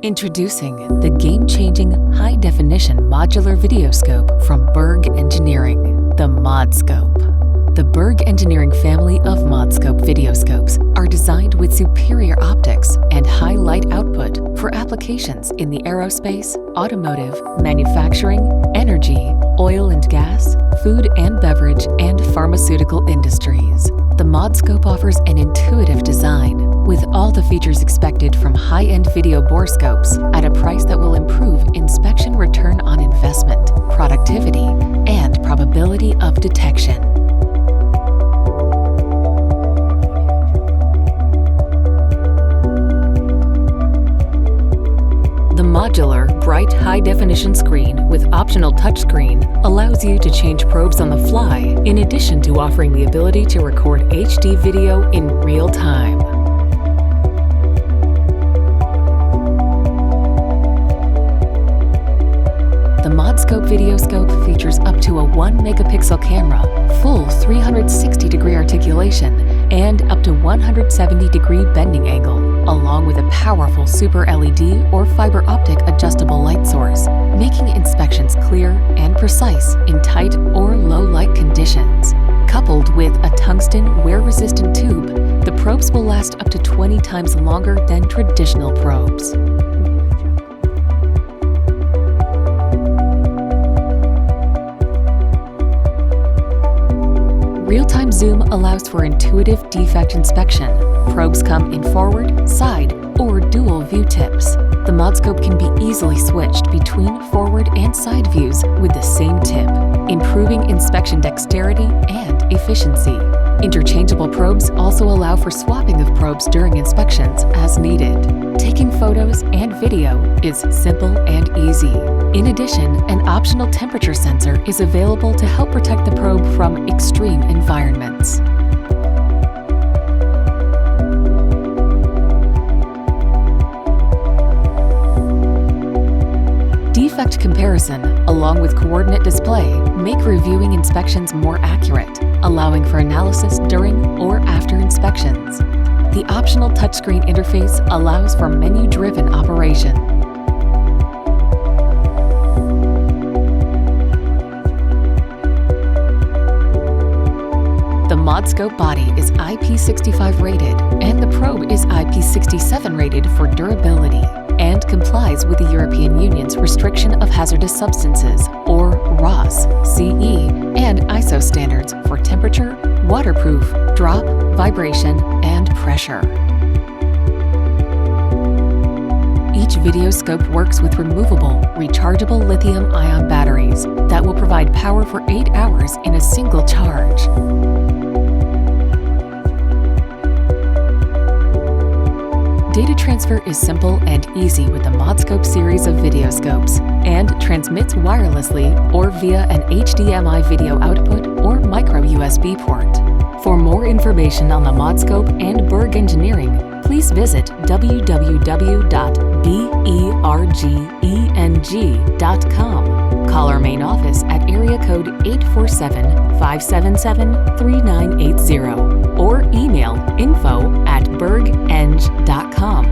Introducing the game-changing high-definition modular videoscope from Berg Engineering, the ModScope. The Berg Engineering family of ModScope videoscopes are designed with superior optics and high light output for applications in the aerospace, automotive, manufacturing, energy, oil and gas, food and beverage, and pharmaceutical industries. The ModScope offers an intuitive design with all the features expected from high-end video borescopes at a price that will improve inspection return on investment, productivity, and probability of detection. The modular, bright, high-definition screen with optional touchscreen allows you to change probes on the fly, in addition to offering the ability to record HD video in real time. The ModScope Videoscope features up to a 1-megapixel camera, full 360-degree articulation, and up to 170-degree bending angle, along with a powerful Super LED or fiber optic adjustable light source, making inspections clear and precise in tight or low light conditions. Coupled with a tungsten wear-resistant tube, the probes will last up to 20 times longer than traditional probes. Real-time zoom allows for intuitive defect inspection. Probes come in forward, side, or dual view tips. The ModScope can be easily switched between forward and side views with the same tip, improving inspection dexterity and efficiency. Interchangeable probes also allow for swapping of probes during inspections as needed. Taking photos and video is simple and easy. In addition, an optional temperature sensor is available to help protect the probe from extreme environments. Defect comparison, along with coordinate display, make reviewing inspections more accurate, allowing for analysis during or after inspections. The optional touchscreen interface allows for menu-driven operation. The ModScope body is IP65 rated, and the probe is IP67 rated for durability, and complies with the European Union's Restriction of Hazardous Substances, or RoHS, CE, and ISO standards for temperature, waterproof, drop, vibration, and pressure. Each videoscope works with removable, rechargeable lithium-ion batteries that will provide power for 8 hours in a single charge. Data transfer is simple and easy with the ModScope series of videoscopes and transmits wirelessly or via an HDMI video output or micro USB port. For more information on the ModScope and Berg Engineering, please visit www.bergeng.com. Call our main office at area code 847-577-3980 or email info@bergeng.com.